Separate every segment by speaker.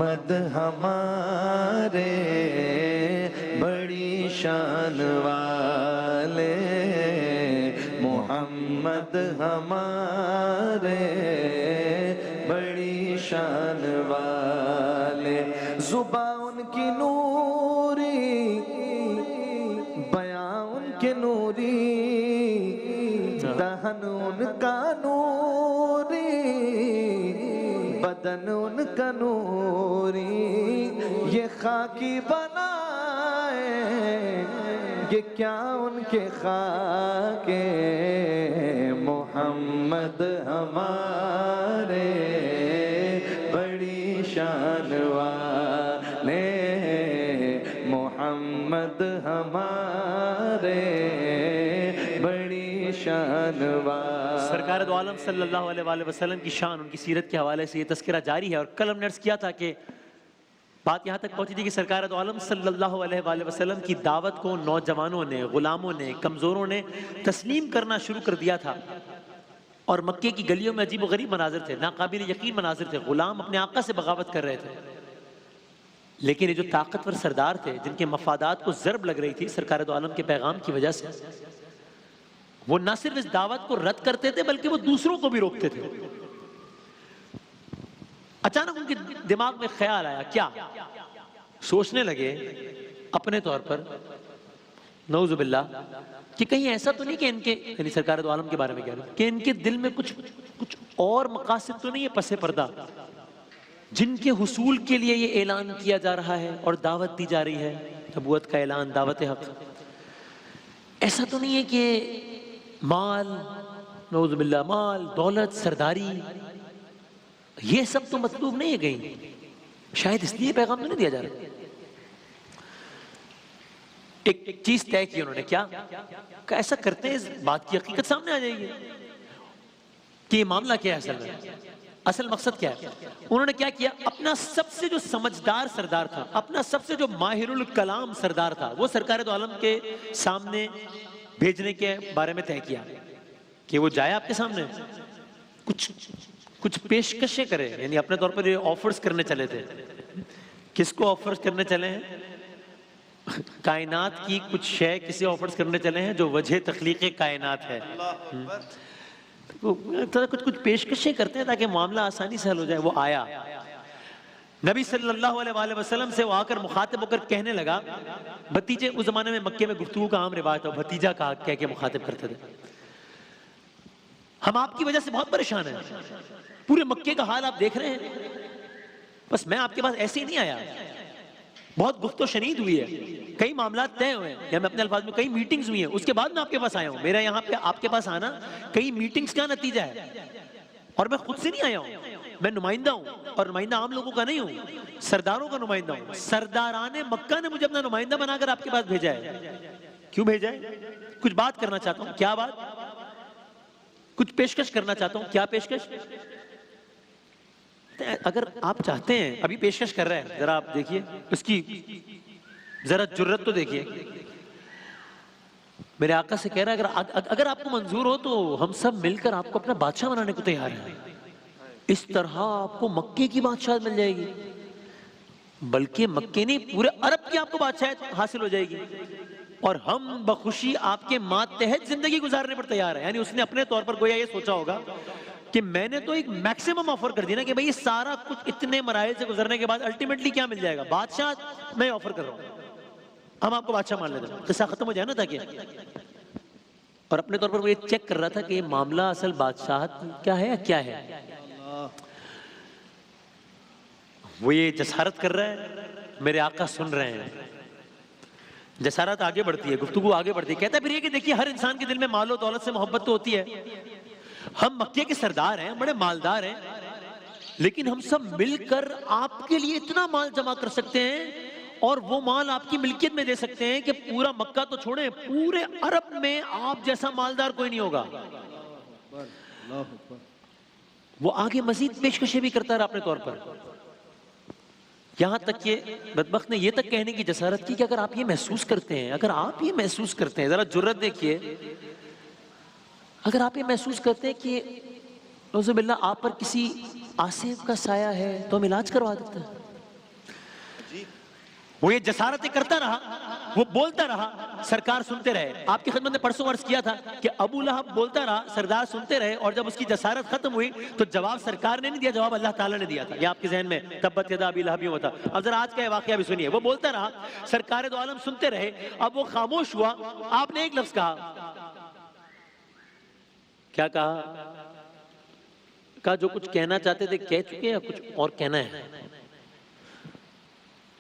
Speaker 1: मोहम्मद हमारे बड़ी शान वाले, मोहम्मद हमारे बड़ी शान वाले। जुबान उनकी नूरी, बयां उनके नूरी, दहन उनका नूरी, बदन उनका नूरी। ये खाकी बनाए ये क्या उनके खाके, मोहम्मद हमारे बड़ी शान वाले, मोहम्मद हमारे बड़ी शान वाले।
Speaker 2: सरकार दो आलम सल्लल्लाहु अलैहि वसल्लम की शान, उनकी सीरत के हवाले से ये तस्करा जारी है। और कल हमने अर्ज़ किया था कि बात यहाँ तक पहुँची थी कि सरकार दो आलम सल्लल्लाहु अलैहि वसल्लम की दावत को नौजवानों ने, गुलामों ने, कमज़ोरों ने तस्लीम करना शुरू कर दिया था। और मक्के की गलियों में अजीब व गरीब मनाजिर थे, नाकाबिल यकीन मनाजिर थे। गुलाम अपने आका से बगावत कर रहे थे, लेकिन ये जो ताकतवर सरदार थे जिनके मफादात को ज़रब लग रही थी सरकार दो आलम के पैगाम की वजह से, वो न सिर्फ इस दावत को रद्द करते थे बल्कि वो दूसरों को भी रोकते थे। अचानक उनके दिमाग में ख्याल आया, क्या सोचने लगे अपने तौर पर, नऊज़ुबिल्लाह, कि कहीं ऐसा तो नहीं कि इनके, यानी सरकार दो आलम के बारे में कह रहे हैं, कि इनके दिल में कुछ और मकासद तो नहीं है पसे पर्दा, जिनके हुसूल के लिए ये ऐलान किया जा रहा है और दावत दी जा रही है, नबूवत का ऐलान, दावत हक। ऐसा तो नहीं है कि माल, नऊज़ुबिल्लाह, माल, दौलत, सरदारी, ये सब तो मतलूब नहीं है कहीं, शायद इसलिए पैगाम तो नहीं दिया जा रहा। एक चीज तय की उन्होंने, क्या ऐसा करते हैं, इस बात की हकीकत सामने आ जाएगी कि ये मामला क्या है, असल मकसद क्या है। उन्होंने क्या किया, अपना सबसे जो समझदार सरदार था, अपना सबसे जो माहिरुल कलाम सरदार था, वो सरकार दो आलम के सामने भेजने के बारे में तय किया कि वो जाए आपके सामने, कुछ पेशकशें करे, यानी अपने तौर पर ये ऑफर्स करने चले थे। किसको ऑफर्स करने चले हैं? कायनात की कुछ शय किसे ऑफर्स करने चले हैं जो वजह तख्लीक कायनात है। तो कुछ पेशकशें करते हैं ताकि मामला आसानी से हल हो जाए। वो आया नबी सल्लल्लाहु अलैहि वसल्लम से, वो आकर मुखातिब होकर कहने लगा, भतीजे, उस जमाने में मक्के में गुफ्तगू का आम रिवाज था, भतीजा कहा कह के मुखातिब करते थे। हम आपकी वजह से बहुत परेशान हैं, पूरे मक्के का हाल आप देख रहे हैं, बस मैं आपके पास ऐसे ही नहीं आया, बहुत गुफ्तो शनीद हुई है, कई मामला तय हुए हैं, या मैं अपने अल्फाज में कई मीटिंग्स हुई हैं, उसके बाद मैं आपके पास आया हूं। मेरा यहाँ पे आपके पास आना कई मीटिंग्स का नतीजा है, और मैं खुद से नहीं आया हूं, मैं नुमाइंदा हूं, और नुमाइंदा आम लोगों का नहीं हूं, सरदारों का नुमाइंदा हूं। सरदाराने मक्का ने मुझे अपना नुमाइंदा बनाकर आपके पास भेजा है। क्यों भेजा है? कुछ बात करना चाहता हूं। क्या बात? कुछ पेशकश करना चाहता हूं। क्या पेशकश? अगर आप चाहते हैं, अभी पेशकश कर रहे हैं, जरा आप देखिए उसकी जरा जुर्रत तो देखिए। मेरे आका से कह रहा है, अगर आपको मंजूर हो तो हम सब मिलकर आपको अपना बादशाह बनाने को तैयार हैं। इस तरह आपको मक्के की बादशाह मिल जाएगी, बल्कि मक्के नहीं, पूरे अरब की आपको बादशाह हासिल हो जाएगी, और हम बखुशी आपके मातहत जिंदगी गुजारने पर तैयार है। यानी उसने अपने तौर पर गोया ये सोचा होगा कि मैंने तो एक मैक्सिमम ऑफर कर दिया ना, कि भाई ये सारा कुछ इतने मराइल से गुजरने के बाद अल्टीमेटली क्या मिल जाएगा? बादशाह मैं ऑफर कर रहा हूं, हम आपको बादशाह मान लेते हैं, किस्सा खत्म हो जाए ना ताकि। और अपने तौर पर वो ये चेक कर रहा था कि ये मामला असल बादशाहत क्या है या क्या है। वो ये जसारत कर रहा है, मेरे आका सुन रहे हैं, जसारत आगे बढ़ती है, गुफ्तगू आगे बढ़ती है। कहता है फिर ये कि देखिए, हर इंसान के दिल में मालो दौलत से मोहब्बत तो होती है, हम मक्के के सरदार हैं, बड़े मालदार हैं, लेकिन हम सब मिलकर आपके लिए इतना माल जमा कर सकते हैं और वो माल आपकी मिल्कियत में दे सकते हैं कि पूरा मक्का तो छोड़े, पूरे अरब में आप जैसा मालदार कोई नहीं होगा। वो आगे मजीद पेशकशें भी करता रहा अपने तौर पर, यहां तक कि बदबख्त ने ये तक कहने की जसारत की कि अगर आप ये महसूस करते हैं, अगर आप ये महसूस करते हैं, जरा जुर्रत देखिए, अगर आप ये महसूस करते हैं कि नौज़ुबिल्लाह आप पर किसी आसिफ का साया है तो हम इलाज करवा देते हैं। वो ये जसारतें करता रहा, वो बोलता रहा, सरकार सुनते रहे। आपकी खिदमत में परसों अर्ज किया था कि अबू लहब बोलता रहा, सरदार सुनते रहे, और जब उसकी जसारत खत्म हुई तो जवाब सरकार ने नहीं दिया, जवाब अल्लाह ताला ने दिया था। ये आपके जहन में तब्बत यदा अबी लहब था। अब जरा आज का वाकया भी सुनिए। वो बोलता रहा, सरकार दो आलम सुनते रहे, अब वो खामोश हुआ। आपने एक लफ्ज कहा, क्या कहा जो कुछ कहना चाहते थे कह चुके या कुछ और कहना है?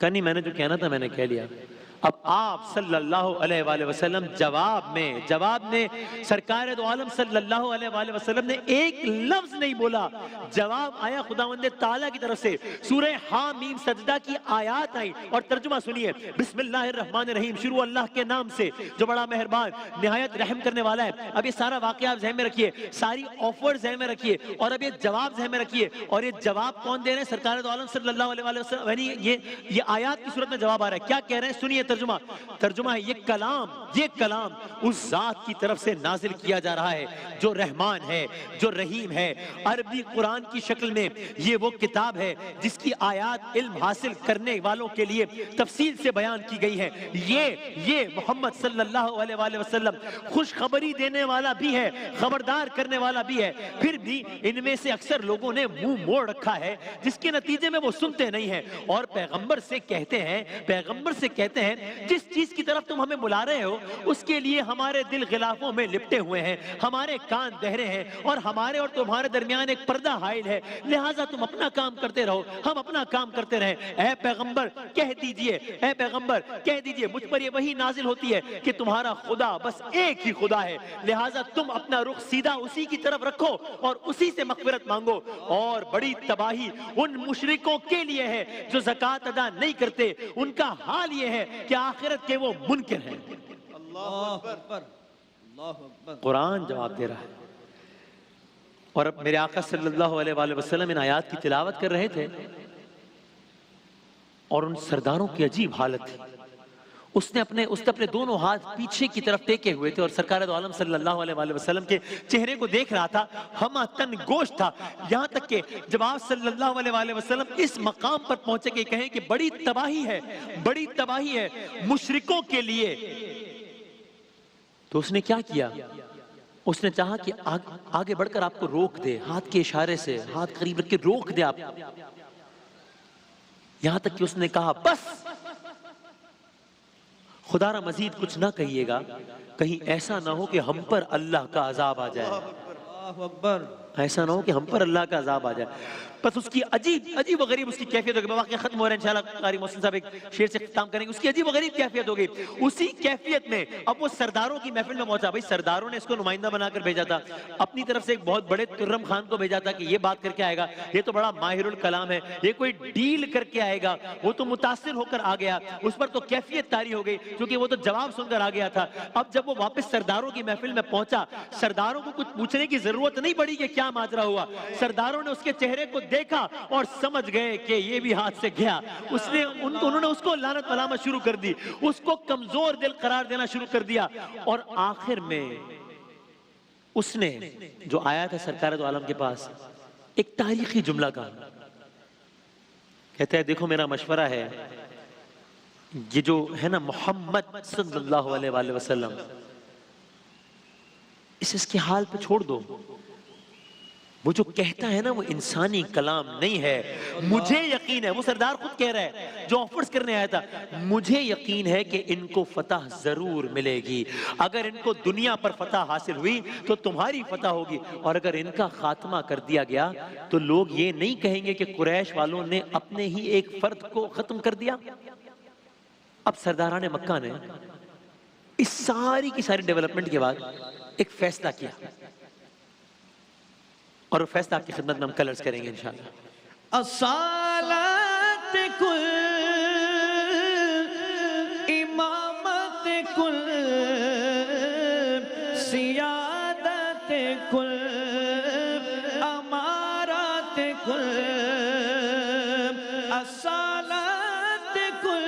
Speaker 2: कहा नहीं, मैंने जो कहना था मैंने कह लिया। अब आप सल्लल्लाहु अलैहि वसल्लम जवाब में सरकार दो आलम सल्लल्लाहु अलैहि वसल्लम ने एक लफ्ज नहीं बोला। जवाब आया खुदावंद ताला की तरफ से। सूरह हामीम सजदा की आयत आई और तर्जुमा सुनिए। बिस्मिल्लाहिर्रहमानिर्रहीम, शुरू अल्लाह के नाम से जो बड़ा मेहरबान निहायत रहम करने वाला है। अब ये सारा वाकया आप ज़हन में रखिए, सारी ऑफर ज़हन में रखिए, और अब ये जवाब ज़हन में रखिए। और ये जवाब कौन दे रहे हैं? सरकार दो आलम सल्लल्लाहु अलैहि वसल्लम। यानी ये आयत की सूरत में जवाब आ रहा है। क्या कह रहे हैं? सुनिए तर्जुमा है, ये कलाम उस जात की तरफ से नाजिल किया जा रहा है जो रहमान है, जो रहीम है। अरबी कुरान की शक्ल में ये वो किताब है जिसकी आयत इल्म हासिल करने वालों के लिए तफसील से बयान की गई है। ये मोहम्मद सल्लल्लाहु अलैहि वसल्लम खुशखबरी देने वाला भी है, खबरदार करने वाला भी है। फिर भी इनमें से अक्सर लोगों ने मुंह मोड़ रखा है, जिसके नतीजे में वो सुनते नहीं हैं और पैगंबर से कहते हैं जिस चीज की तरफ तुम हमें बुला रहे हो उसके लिए हमारे दिल गिलाफों में लिपटे हुए हैं, हमारे कान बहरे हैं और हमारे और तुम्हारे दरमियान एक पर्दा हाइल है। लिहाजा तुम अपना काम करते रहो, हम अपना काम करते रहें। ऐ पैगंबर कह दीजिए मुझ पर ये वही नाजिल होती है कि तुम्हारा खुदा बस एक ही खुदा है। लिहाजा तुम अपना रुख सीधा उसी की तरफ रखो और उसी से मग़फ़िरत मांगो। और बड़ी तबाही उन मुशरिकों के लिए है जो ज़कात अदा नहीं करते, उनका हाल ये है कि आखिरत के वो मुनकिर हैं। कुरान जवाब दे रहा है। और अब मेरे आका सल्लल्लाहु अलैहि वसल्लम इन आयात की तिलावत कर रहे थे और उन सरदारों की अजीब हालत थी। उसने अपने दोनों हाथ पीछे की तरफ टेके हुए थे और सरकार दो आलम सल्लल्लाहु अलैहि वसल्लम के चेहरे को देख रहा था। हमा तन गोश्त था। यहां तक कि जब आप सल्लल्लाहु अलैहि वसल्लम इस मकाम पर पहुंचे कि कहें कि बड़ी तबाही है मुशरिकों के लिए, तो उसने क्या किया? उसने चाहा कि आगे बढ़कर आपको रोक दे, हाथ के इशारे से हाथ करीब रख के रोक दे आप। यहां तक कि उसने कहा बस खुदारा मजीद कुछ ना कहिएगा, कहीं ऐसा ना हो कि हम पर अल्लाह का अजाब आ जाए। ऐसा ना हो कि हम पर अल्लाह का अजाब आ जाए। बस उसकी अजीब व गरीब उसकी कैफियत हो गई। वाक़या खत्म हो रहा है, इंशाल्लाह कारी मोहसिन साहब एक शेर से खत्म करेंगे। उसकी अजीब व गरीब कैफियत हो गई। उसी कैफियत में अब वो सरदारों की महफिल में पहुंचा। भाई सरदारों ने इसको नुमाइंदा बनाकर भेजा था, अपनी तरफ से एक बहुत बड़े तुर्रम खान को भेजा था कि ये बात करके आएगा, ये तो बड़ा माहिरुल कलाम है, ये कोई डील करके आएगा। वो तो मुतासिर होकर आ गया, उस पर तो कैफियत तारी हो गई क्योंकि वो तो जवाब सुनकर आ गया था। अब जब वो वापस सरदारों की महफिल में पहुंचा, सरदारों को कुछ पूछने की जरूरत नहीं पड़ी कि क्या माजरा हुआ। सरदारों ने उसके चेहरे को देखा और समझ गए कि ये भी हाथ से गया। उन्होंने उसको लानत मलामत शुरू कर दी, उसको कमजोर दिल करार देना शुरू कर दिया। और आखिर में उसने जो आया था सरकार दो आलम के पास, एक तारीखी जुमला कहा। कहता है देखो मेरा मशवरा है, ये जो है ना मोहम्मद सल्लल्लाहु अलैहि वसल्लम, इसके हाल पे छोड़ दो। वो जो कहता है ना वो इंसानी कलाम नहीं है। मुझे यकीन है, वो सरदार खुद कह रहा है जो ऑफर्स करने आया था, मुझे यकीन है कि इनको फतह जरूर मिलेगी। अगर इनको दुनिया पर फतह हासिल हुई तो तुम्हारी फतह होगी, और अगर इनका खात्मा कर दिया गया तो लोग ये नहीं कहेंगे कि कुरैश वालों ने अपने ही एक फर्द को खत्म कर दिया। अब सरदारान मक्का ने इस सारी की सारी डेवलपमेंट के बाद एक फैसला किया और वो फैसला आपकी खिदमत में हम कल अर्ज करेंगे इंशाअल्लाह।
Speaker 1: अस्सलात कुल इमामत कुल सियादत कुल अमारत कुल, अस्सलात कुल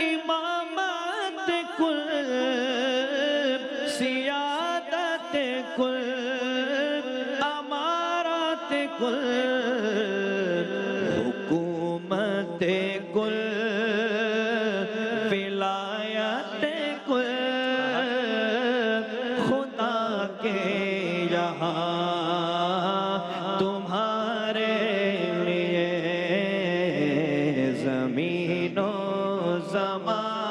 Speaker 1: इमामत कुल सियादत कुल हुकूमत कुल विलायत कुल खुदा के यहाँ तुम्हारे लिए ज़मीनो ज़मान